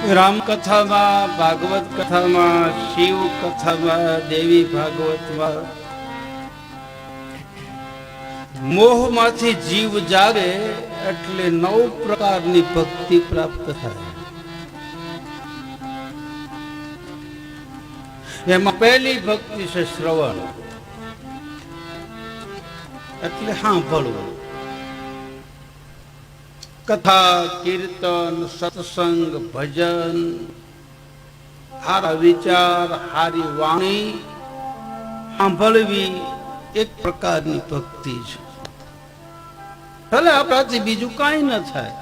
રામકથામાં, ભાગવત કથામાં, શિવ કથામાં, દેવી ભાગવતમાં મોહમાંથી જીવ જાગે એટલે 9 પ્રકારની ભક્તિ પ્રાપ્ત થાય. એમાં પહેલી ભક્તિ છે શ્રવણ, એટલે સાંભળવું. કથા, કીર્તન, સત્સંગ, ભજન, સારા વિચાર, સારી વાણી સાંભળવી એક પ્રકારની ભક્તિ છે. ભલે આપણાથી બીજું કાંઈ ન થાય,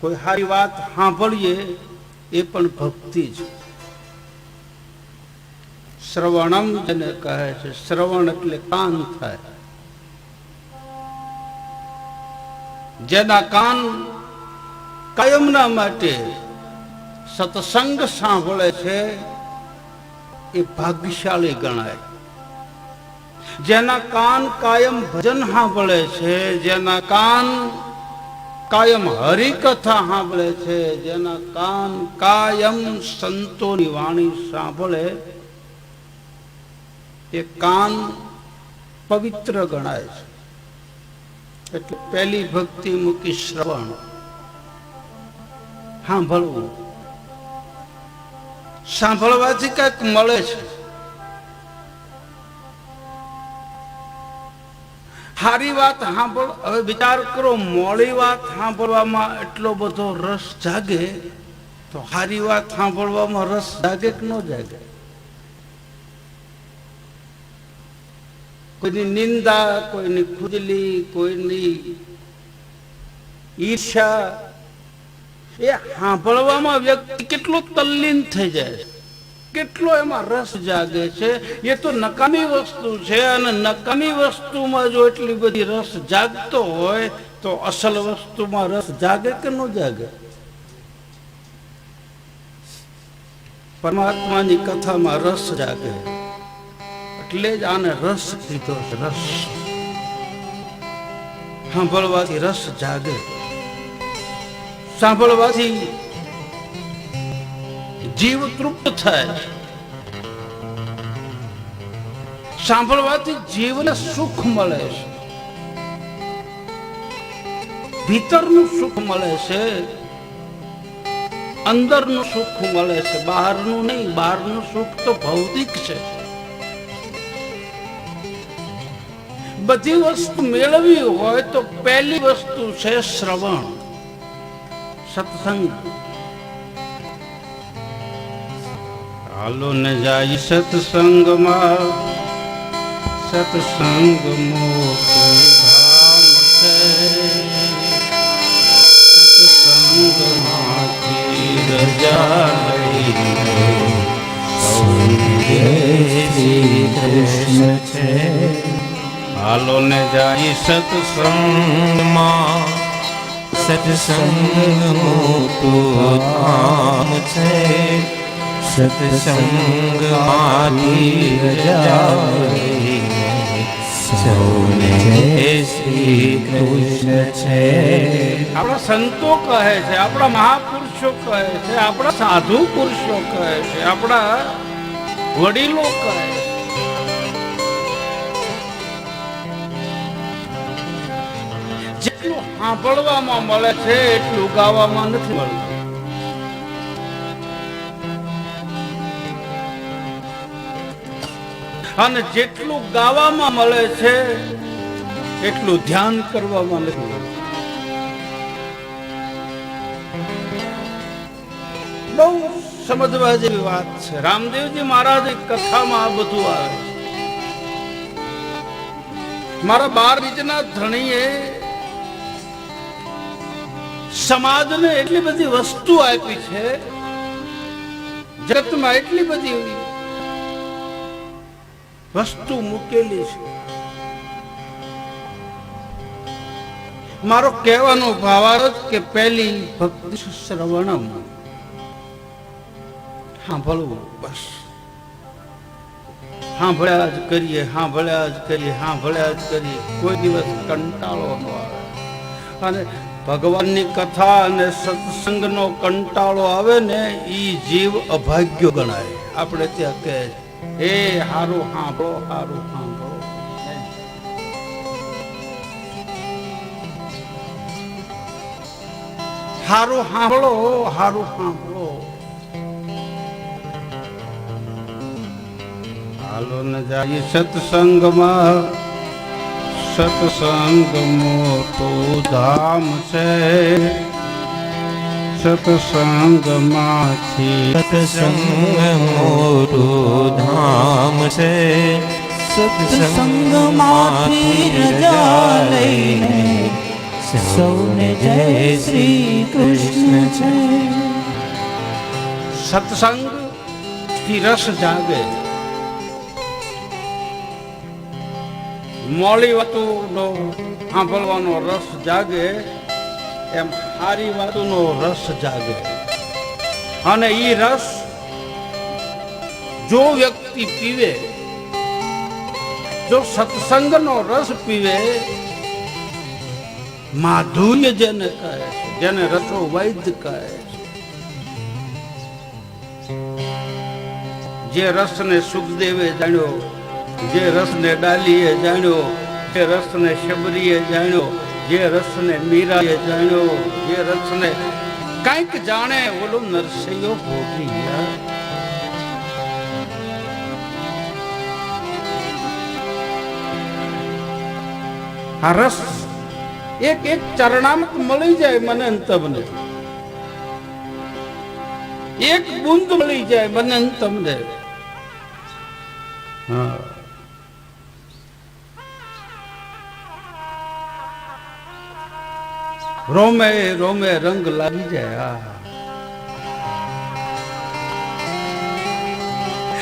કોઈ સારી વાત સાંભળીએ એ પણ ભક્તિ છે. શ્રવણમ જેને કહે છે, શ્રવણ એટલે કાન થાય. જેના કાન કાયમના માટે સત્સંગ સાંભળે છે એ ભાગ્યશાળી ગણાય. જેના કાન કાયમ ભજન સાંભળે છે, જેના કાન કાયમ હરિકથા સાંભળે છે, જેના કાન કાયમ સંતોની વાણી સાંભળે, એ કાન પવિત્ર ગણાય છે. એટલે પહેલી ભક્તિ મૂકી શ્રવણ, સાંભળવું. સાંભળવાથી કઈક મળે છે. સારી વાત સાંભળ. હવે વિચાર કરો, મોડી વાત સાંભળવામાં એટલો બધો રસ જાગે તો સારી વાત સાંભળવામાં રસ જાગે કે ન જાગે? કોઈની નિંદા, કોઈની ખુજલી, કોઈની ઈર્ષા, એ સાંભળવામાં વ્યક્તિ કેટલો તલ્લીન થઈ જાય છે, કેટલો એમાં રસ જાગે છે. એ તો નકામી વસ્તુ છે, અને નકામી વસ્તુમાં જો એટલી બધી રસ જાગતો હોય તો અસલ વસ્તુમાં રસ જાગે કે ન જાગે? પરમાત્માની કથામાં રસ જાગે એટલે જ આને રસ કીધો છે. રસ સાંભળવાથી રસ જાગે. સાંભળવાથી જીવ તૃપ્ત થાય. સાંભળવાથી જીવને સુખ મળે છે, ભીતરનું સુખ મળે છે, અંદરનું સુખ મળે છે, બહારનું નહીં. બહારનું સુખ તો ભૌતિક છે. બધી વસ્તુ મેળવી હોય તો પહેલી વસ્તુ છે શ્રવણ, સત્સંગ. હાલો ને જાય સત્સંગમાં, સત્સંગ મોટું ધામ છે. સત્સંગમાંથી રજા લઈને શ્રી કૃષ્ણ છે. હાલો ને જાય સત્સંગમાં, સત્સંગ મોટું ધામ છે. સત્સંગમાંથી રજા લઈને સૌને શ્રી કૃષ્ણ છે. આપણા સંતો કહે છે, આપણા મહાપુરુષો કહે છે, આપણા સાધુ પુરુષો કહે છે, આપણા વડીલો કહે છે. જેટલું સાંભળવામાં મળે છે એટલું ગાવામાં નથી મળતું. અને જેટલું ગાવામાં મળે છે એટલું ધ્યાન કરવામાં નથી મળતું. બહુ સમજવા જેવી વાત છે. રામદેવજી મહારાજની કથામાં આ બધું આવે છે. મારા 12 બીજના ધણીએ સમાજને એટલી બધી વસ્તુ આપી છે, જગતમાં એટલી બધી વસ્તુ મૂકેલી છે. મારો કહેવાનો ભાવાર્થ કે પહેલી ભક્તિ શ્રવણમ, સાંભળવું. બસ સાંભળ્યા જ કરીએ, સાંભળ્યા જ કરીએ, સાંભળ્યા જ કરીએ. કોઈ દિવસ કંટાળો ન આવે. અને ભગવાનની કથા અને સત્સંગનો કંટાળો આવે ને ઈ જીવ અભાગ્યો ગણાય. આપણે ત્યાં કહે એ હારું સાંભળો, હારું સાંભળો. હારું સાંભળો, હારું સાંભળો. હાલો ને જાય સત્સંગમાં. સત્સંગ મોટું ધામ છે. સત્સંગમાંથી સત્સંગ મોટું ધામ છે. સત્સંગમાંથી રજા લઈને સૌને જય શ્રી કૃષ્ણ છે. સત્સંગ થી રસ જાગે. મોડી વાતોનો સાંભળવાનો રસ જાગે એમ સારી વાતોનો રસ જાગે. અને ઈ રસ જો વ્યક્તિ પીવે, જો સત્સંગનો રસ પીવે, માધુર્ય જેને કહે છે, જેને રસો વૈદ્ય કહે છે, જે રસને સુખદેવે જાણ્યો, જે રસને ડાલીએ જાણ્યો, જે રસને શબરીએ જાણ્યો, જે રસને મીરાએ જાણ્યો, જે રસને કંઈક જાણે ઓલો નરસૈયો ભોગી ગયા. આ રસ એક એક ચરણામત મળી જાય મને ને તમને, એક બુંદ મળી જાય મને ને તમને. હા, રોમે રોમે રંગ લાગી જાય.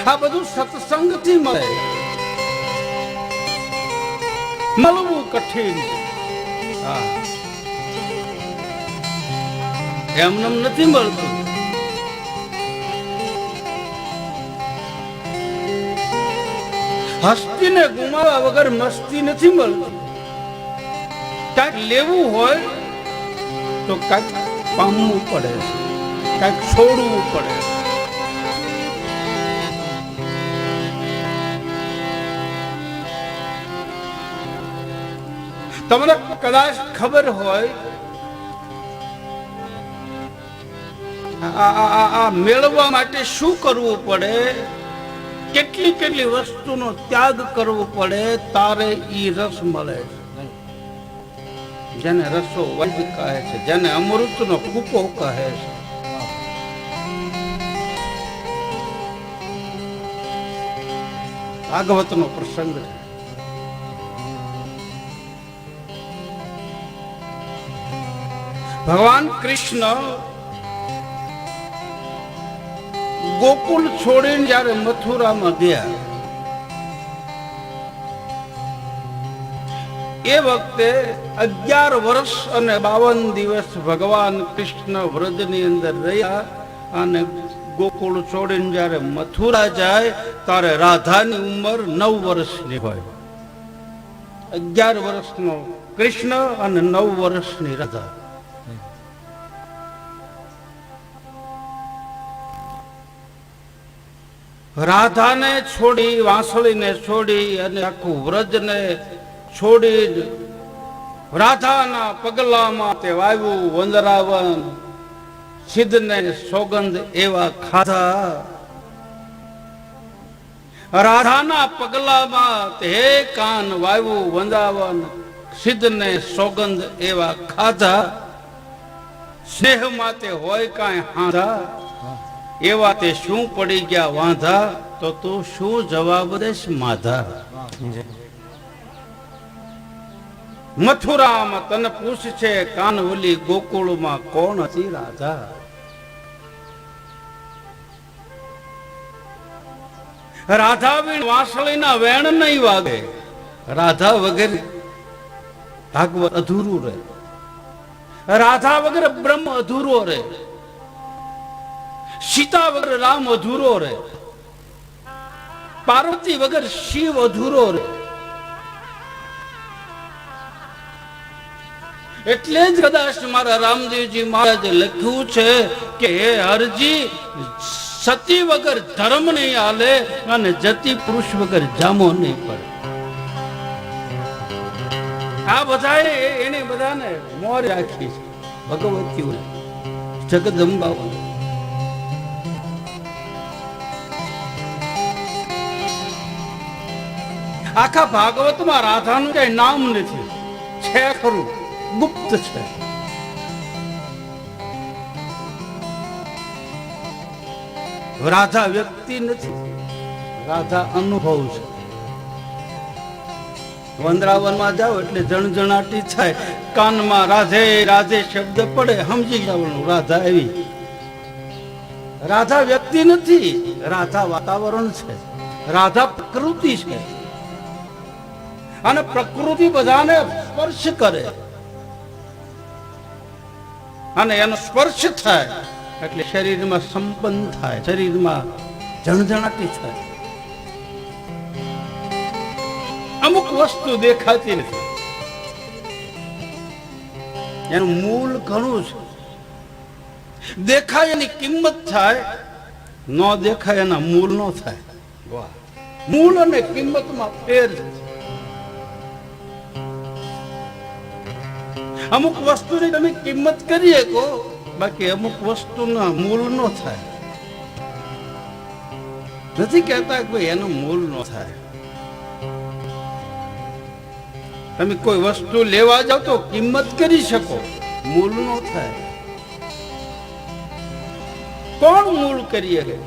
આ બધું સત્સંગ થી મળે. મળવું કઠિન. હા, એમને નથી મળતું. હસ્તીને ગુમાવા વગર મસ્તી નથી મળતી. કાંઈક લેવું હોય તો કાંઈક પામવું પડે છે, કાંઈક છોડવું પડે છે. તમને કદાચ ખબર હોય આ મેળવવા માટે શું કરવું પડે, કેટલી કેટલી વસ્તુનો ત્યાગ કરવો પડે, તારે ઈ રસ મળે છે. જેને રસો વૈદ્ય કહે છે, જેને અમૃતનો કૂપો કહે છે. ભાગવતનો પ્રસંગ છે. ભગવાન કૃષ્ણ ગોકુળ છોડીને જયારે મથુરામાં ગયા, એ વખતે 11 વર્ષ અને 52 દિવસ ભગવાન કૃષ્ણ વ્રજની અંદર રહ્યા. અને ગોકુળ છોડીને જયારે મથુરા જાય ત્યારે રાધાની ઉંમર 9 વર્ષની હોય. 11 વર્ષનો કૃષ્ણ અને 9 વર્ષની રાધા. રાધાને છોડી, વાંસળીને છોડી અને આખું વ્રજને છોડી રાધાના પગલામાં તે વાવ્યું વંદરાવન, સિદ્ધને સોગંદ એવા ખાધા. રાધાના પગલામાં તે હે કાન વાવ્યું વંદરાવન, સિદ્ધને સોગંદ એવા ખાધા. સ્નેહમાં તે હોય કાંઈ હાંધા, એવા તે શું પડી ગયા વાંધા, તો તું શું જવાબ દેશ માધા. મથુરામાં તને પૂછશે કાનવલી, ગોકુળમાં કોણ હતી રાધા. રાધા વીણ વાંસળીના વેણ નહીં વાગે. રાધા વગર ભાગવત અધૂરું રહે. રાધા વગર બ્રહ્મ અધૂરો રહે. સીતા વગર રામ અધૂરો રહે. પાર્વતી વગર શિવ અધૂરો રહે. એટલે જ કદાચ મારા રામદેવજી મહારાજે લખ્યું છે કે હે હરજી, સતી વગર ધર્મ નહીં હાલે અને જતી પુરુષ વગર જામો નહીં પડે. આ બધાએ એને બધાને મોર રાખી છે ભગવતીઓ, જગદંબાઓ. આખા ભાગવતમાં રાધાનું કઈ નામ નથી, છે ખરું, ગુપ્ત છે. રાધા વ્યક્તિ નથી, રાધા અનુભવ છે. વંદરાવનમાં જાઓ એટલે જણજણાટી થાય, કાનમાં રાધે રાધે શબ્દ પડે, સમજી જવાનું રાધા એવી. રાધા વ્યક્તિ નથી, રાધા વાતાવરણ છે, રાધા પ્રકૃતિ છે. અને પ્રકૃતિ બધાને સ્પર્શ કરે અને એનો સ્પર્શ થાય એટલે શરીરમાં સંપન્ન થાય, શરીરમાં જણજણાટી થાય. અમુક વસ્તુ દેખાતી નથી, એનું મૂળ ઘણું છે. દેખાય એની કિંમત થાય, ન દેખાય એના મૂળ ન થાય. વાહ! મૂળ અને કિંમતમાં ફેર છે. અમુક વસ્તુની તમે કિંમત કરી શકો, બાકી અમુક વસ્તુના મૂળ ન થાય. નથી કહેતા કે ભાઈ એનું મૂળ ન થાય. તમે કોઈ વસ્તુ લેવા જાવ તો કિંમત કરી શકો, મૂળ ન થાય. કોણ મૂળ કરી શકે?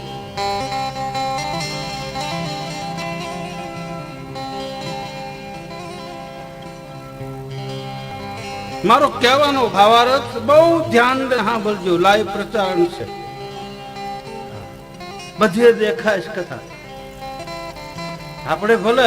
મારો કહેવાનો ભાવાર્થ બહુ ધ્યાન સાંભળજો. લાઈવ પ્રચારણ છે, બધે દેખાય છે કથા. આપણે ભલે